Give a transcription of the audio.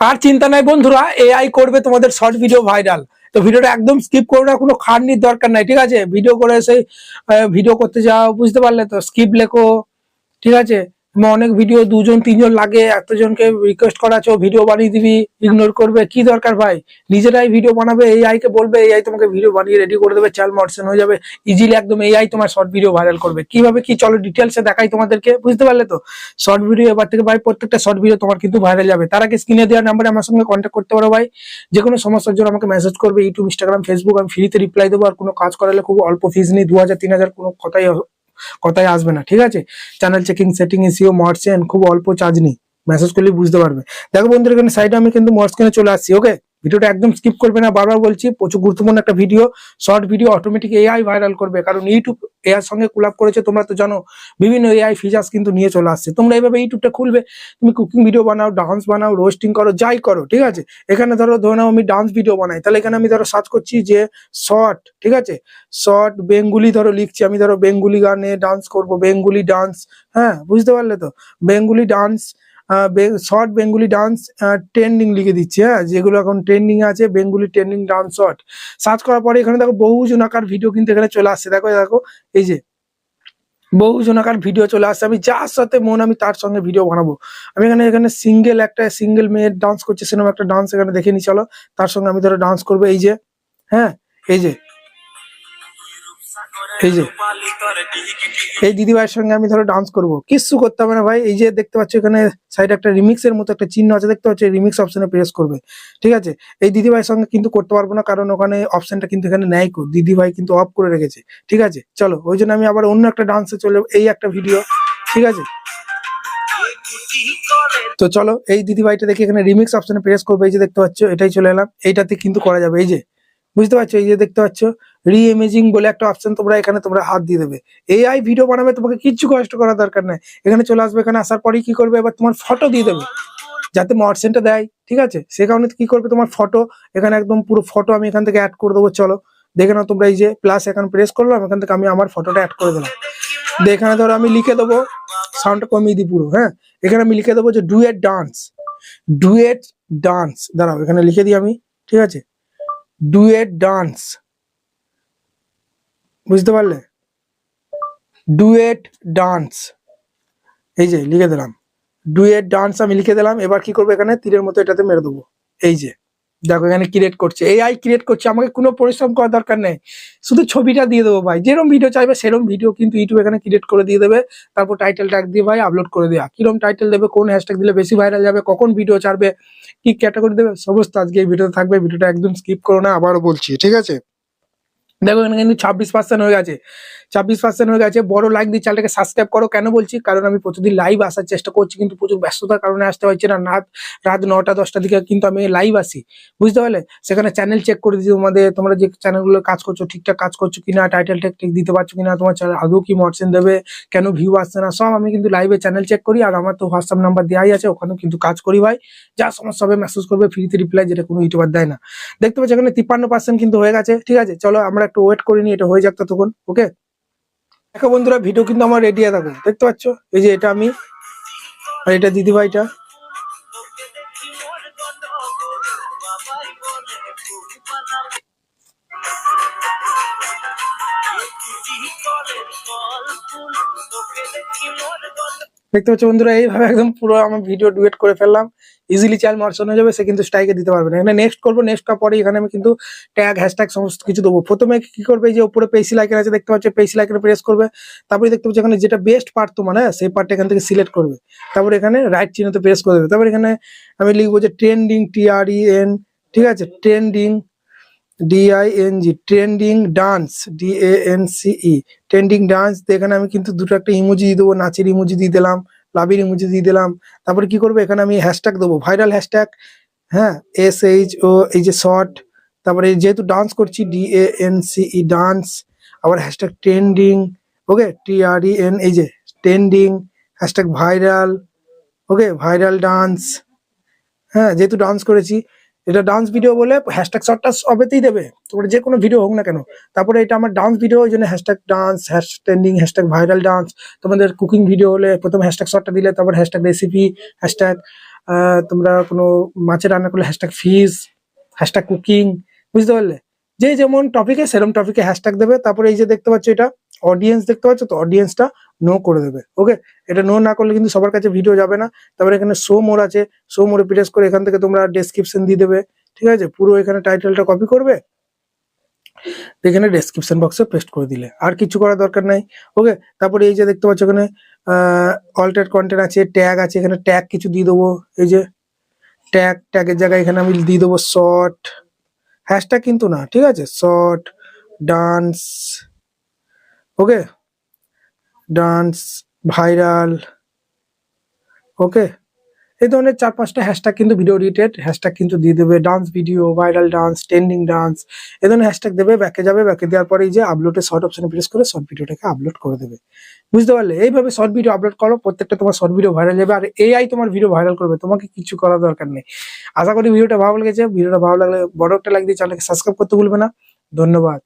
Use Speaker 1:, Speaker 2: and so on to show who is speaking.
Speaker 1: আর চিন্তা নাই বন্ধুরা, এআই করবে তোমাদের শর্ট ভিডিও ভাইরাল। তো ভিডিওটা একদম স্কিপ করো না, কোনো খাটনির দরকার নাই, ঠিক আছে? ভিডিও করে সেই ভিডিও করতে যাও, বুঝতে পারলে তো? স্কিপ লেখো, ঠিক আছে? অনেক ভিডিও 2 জন 3 জন লাগে, এতজনকে রিকোয়েস্ট করাছো ভিডিও বানিয়ে দিবি, ইগনোর করবে, কি দরকার ভাই? নিজেরাই ভিডিও বানাবে, এআই কে বলবে, এআই তোমাকে ভিডিও বানিয়ে রেডি করে দেবে, চ্যানেল মর্শন হয়ে যাবে ইজিলি একদম। এআই তোমার শর্ট ভিডিও ভাইরাল করবে কিভাবে, কি চলো ডিটেলসে দেখাই তোমাদেরকে, বুঝতে পারলে তো? শর্ট ভিডিও এবার থেকে ভাই প্রত্যেকটা শর্ট ভিডিও তোমার কিন্তু ভাইরাল যাবে। তার আগে স্ক্রিনে দেওয়া নাম্বারে আমার সঙ্গে কন্ট্যাক্ট করতে পারো ভাই। যে কোনো সমস্যার জন্য আমাকে মেসেজ করবে, ইউটিউব, ইনস্টাগ্রাম, ফেসবুক, আমি ফ্রিতে রিপ্লাই দেবো। আর কোনো কাজ করালে খুব অল্প ফিজ নিই, 2000 3000, কোনো কথাই আসবে না, ঠিক আছে? চ্যানেল চেকিং, সেটিং, এসইও, মডসেন, খুব অল্প চার্জ নেই, মেসেজ করলে বুঝতে পারবে। দেখো বন্ধুরা, এখানে সাইডে আমি কিন্তু মডসেনে চলে আসছি। ওকে, ভিডিওটা একদম স্কিপ করবে না, বারবার বলছি, প্রচুর গুরুত্বপূর্ণ একটা video. Short video automatic AI viral করবে, কারণ ইউটিউব এআই সঙ্গে কোলাপ করেছে, তোমরা তো জানো। বিভিন্ন এআই ফিচার্স কিন্তু নিয়ে চলে আসছে। তোমরা এইভাবে ইউটিউবটা খুলবে, তুমি কুকিং ভিডিও বানাও, ডান্স বানাও, রোস্টিং করো, যাই করো, ঠিক আছে? এখানে ধরে নাও আমি ডান্স ভিডিও বানাই, তাহলে এখানে আমি সার্চ করছি যে শর্ট, ঠিক আছে? শর্ট বেঙ্গুলি লিখছি আমি, বেঙ্গুলি গানে ডান্স করব, বেঙ্গুলি ডান্স, হ্যাঁ, বুঝতে পারলে তো? Bengali dance, short Bengali dance trending লিখে দিচ্ছি, হ্যাঁ, যেগুলো এখন ট্রেন্ডিং আছে, Bengali trending dance short. Search করার পরে এখানে দেখো বহু জনাকার ভিডিও কিন্তু এখানে চলে আসছে। দেখো দেখো, এই যে বহু জনাকার ভিডিও চলে আসছে। আমি যার সাথে মন আমি তার সঙ্গে ভিডিও বানাবো। আমি এখানে সিঙ্গেল মেয়ের ডান্স করছে, সেরকম একটা ডান্স এখানে দেখে নি, চলো তার সঙ্গে আমি ডান্স করবো। এই যে, হ্যাঁ, এই যে এই দিদিভাইয়ের সঙ্গে আমি ডান্স করব, কিচ্ছু করতে হবে না ভাই। এই যে দেখতে পাচ্ছ এখানে সাইডে একটা রিমিক্সের মতো একটা চিহ্ন আছে, দেখতে পাচ্ছ? রিমিক্স অপশনে প্রেস করবে, ঠিক আছে? এই দিদিভাইয়ের সঙ্গে কিন্তু করতে পারবো না, কারণ ওখানে অপশনটা কিন্তু এখানে নেই, দিদিভাই কিন্তু অফ করে রেখেছে, ঠিক আছে? চলো, ওই জন্য আমি আবার অন্য একটা ডান্সে চলে, এই একটা ভিডিও, ঠিক আছে? তো চলো, এই দিদিভাইটা দেখে এখানে রিমিক্স অপশনে প্রেস করবে, এই যে দেখতে পাচ্ছ, এটাই চলে এলাম, এইটাতে কিন্তু করা যাবে। এই যে বুঝতে পারছো, এই যে দেখতে পাচ্ছ রি ইমেজিং বলে একটা অপশন, তোমরা হাত দিয়ে দেবে। এআই ভিডিও বানাবে, তোমাকে কিচ্ছু কষ্ট করার দরকার নাই। এখানে চলে আসবে, এখানে আসার পরেই কি করবে, এবার তোমার ফটো দিয়ে দেবে, যাতে মডসেনটা দেয়, ঠিক আছে? সে কারণে কি করবে, তোমার ফটো এখানে একদম পুরো ফটো আমি এখান থেকে অ্যাড করে দেবো। চলো দেখে নাও তোমরা, এই যে প্লাস এখানে প্রেস করলাম, এখান থেকে আমি আমার ফটোটা অ্যাড করে দিলাম। এখানে আমি লিখে দেবো, সাউন্ডটা কমিয়ে দিই পুরো, হ্যাঁ। এখানে আমি লিখে দেবো যে ডুয়েট ডান্স, দাঁড়াও এখানে লিখে দিই আমি, ঠিক আছে? ডুয়েট ডান্স, বুঝতে পারলে? ডুয়েট ডান্স, এই যে লিখে দিলাম, ডুয়েট ডান্স আমি লিখে দিলাম। এবার কি করবো, এখানে তীরের মতো এটাতে মেরে দেবো। এই যে দেখো, এখানে ক্রিয়েট করছে, এআই ক্রিয়েট করছে, আমাকে কোনো পরিশ্রম করার দরকার নেই, শুধু ছবিটা দিয়ে দেবো ভাই। যেরকম ভিডিও চাইবে সেরকম ভিডিও কিন্তু ইউটিউব এখানে ক্রিয়েট করে দিয়ে দেবে। তারপর টাইটেল ট্যাগ দিয়ে ভাই আপলোড করে দেওয়া। কিরকম টাইটেল দেবে, কোন হ্যাশট্যাগ দিলে বেশি ভাইরাল যাবে, কখন ভিডিও ছাড়বে, কি ক্যাটাগরি দেবে, সমস্ত আজকে এই ভিডিওতে থাকবে। ভিডিওটা একদম স্কিপ করো না, আবারও বলছি, ঠিক আছে? দেখো এখানে কিন্তু 26% হয়ে গেছে, 26% হয়ে গেছে। বড় লাইক দিয়ে চ্যানেলটাকে সাবস্ক্রাইব করো। কেন বলছি, কারণ আমি প্রতিদিন লাইভ আসার চেষ্টা করছি, কিন্তু প্রচুর ব্যস্ততার কারণে আসতে হচ্ছে না। রাত 9টা 10টার দিকে কিন্তু আমি লাইভ আসি, বুঝতে পারলে? সেখানে চ্যানেল চেক করে দিই তোমরা যে চ্যানেলগুলো কাজ করছো ঠিকঠাক কাজ করছো কিনা, টাইটেল ঠিক দিতে পারছো কিনা, তোমার চ্যানেল আদৌ কি মডসেন দেবে, কেন ভিউ আসছে না, সব আমি কিন্তু লাইভে চ্যানেল চেক করি। আর আমার তো হোয়াটসঅ্যাপ নাম্বার দেওয়াই আছে, ওখানেও কিন্তু কাজ করি ভাই। যা সমস্যা হবে মেসেজ করবে, ফ্রিতে রিপ্লাই, যেটা কোনো ইউটিউবার দেয় না। দেখতে পাচ্ছি এখানে 53% কিন্তু হয়ে গেছে, ঠিক আছে? চলো আমরা একটু ওয়েট করে নিই, এটা হয়ে যাক ততক্ষণ। ওকে, দেখো বন্ধুরা, ভিডিও কিন্তু আমার রেডি আছে, দেখো, দেখতে পাচ্ছ? এই যে এটা আমি, আর এটা দিদিভাইটা। দেখতে পাচ্ছ বন্ধুরা, এইভাবে একদম পুরো আমার ভিডিও ডুয়েট করে ফেললাম। ইজিলি চ্যানেল মর্শন হয়ে যাবে, সে কিন্তু স্ট্রাইকে দিতে পারবে না। এখানে নেক্সট করবো, নেক্সট করার পরে এখানে আমি কিন্তু ট্যাগ, হ্যাশট্যাগ সমস্ত কিছু দেবো। প্রথমে কি করবে, এই যে উপরে পেন্সিল আইকন আছে, দেখতে পাচ্ছ? পেন্সিল আইকনে প্রেস করবে। তারপরে দেখতে পাচ্ছ এখানে যেটা বেস্ট পার্ট তোমার, হ্যাঁ, সেই পার্টটা এখান থেকে সিলেক্ট করবে। তারপরে এখানে রাইট চিহ্নতে প্রেস করে দেবে। তারপরে এখানে আমি লিখবো যে ট্রেন্ডিং, TREN, ঠিক আছে? Trending, DING, trending dance, DANCE, trending dance. এখানে আমি কিন্তু দুটো একটা ইমোজি দিয়ে দেবো, নাচের ইমোজি দিয়ে দিলাম, লাভির ইমোজি দিয়ে দিলাম। তারপরে কি করবো, এখানে আমি হ্যাশট্যাগ দেবো, ভাইরাল হ্যাশট্যাগ, হ্যাঁ, SHO, এই যে শর্ট। তারপরে যেহেতু ডান্স করছি, DANCE ডান্স, আবার হ্যাশট্যাগ ট্রেন্ডিং, ওকে, TREN, এই যে ট্রেন্ডিং, হ্যাশট্যাগ ভাইরাল, ওকে, ভাইরাল ডান্স, হ্যাঁ, যেহেতু ডান্স করেছি। এটা ডান্স ভিডিও বলে হ্যাশট্যাগ শর্টটা সবেতেই দেবে, তোমরা যে কোনো ভিডিও হোক না কেন। তারপরে এটা আমার ডান্স ভিডিও, ওই জন্য hashtag dance, trending, hashtag viral dance. তোমাদের কুকিং ভিডিও হলে প্রথম হ্যাশট্যাগ শর্টটা দিলে, তারপর হ্যাশট্যাগ রেসিপি, হ্যাশট্যাগ তোমরা কোনো মাছের রান্না করলে হ্যাশট্যাগ ফিশ, হ্যাশট্যাগ কুকিং, বুঝতে পারলে? যে যেমন টপিকে সেরকম টপিকে হ্যাশট্যাগ দেবে। তারপরে এই যে দেখতে পাচ্ছ এটা অডিয়েন্স দেখতে পাচ্ছ, তো অডিয়েন্সটা নো করে দেবে। ওকে, এটা নো না করলে কিন্তু সবার কাছে ভিডিও যাবে না। তারপরে এখানে শো মোর আছে, শো মোরে প্রেস করে এখান থেকে তোমরা ডেসক্রিপশন দিয়ে দেবে, ঠিক আছে? পুরো এখানে টাইটেলটা কপি করবে, এখানে ডেসক্রিপশন বক্সে পেস্ট করে দিলে, আর কিছু করার দরকার নাই। ওকে, তারপরে এই যে দেখতে পাচ্ছ এখানে অল্টার কন্টেন্ট আছে, ট্যাগ আছে, এখানে ট্যাগ কিছু দিয়ে দেবো। এই যে ট্যাগের জায়গায় এখানে আমি দিয়ে দেবো শর্ট, হ্যাশট্যাগ কিন্তু না, ঠিক আছে? শর্ট ডান্স, ওকে, ডান্স ভাইরাল, ওকে, এই ধরনের 4-5টা হ্যাশট্যাগ কিন্তু ভিডিও রিলেটেড হ্যাশট্যাগ কিন্তু দিয়ে দেবে। Dance video, viral dance, trending dance, এই ধরনের হ্যাশট্যাগ দেবে। ব্যাকে যাবে, ব্যাকে দেওয়ার পরে এই যে আপলোডে শর্ট অপশনে প্রেস করে শর্ট ভিডিওটাকে আপলোড করে দেবে, বুঝতে পারলে? এইভাবে শর্ট ভিডিও আপলোড করো, প্রত্যেকটা তোমার শর্ট ভিডিও ভাইরাল যাবে, আর এআই তোমার ভিডিও ভাইরাল করবে, তোমাকে কিছু করার দরকার নেই। আশা করি ভিডিওটা ভালো লেগেছে। ভিডিওটা ভালো লাগলে বড় একটা লাইক দিয়ে চ্যানেলকে সাবস্ক্রাইব করতে ভুলবে না। ধন্যবাদ।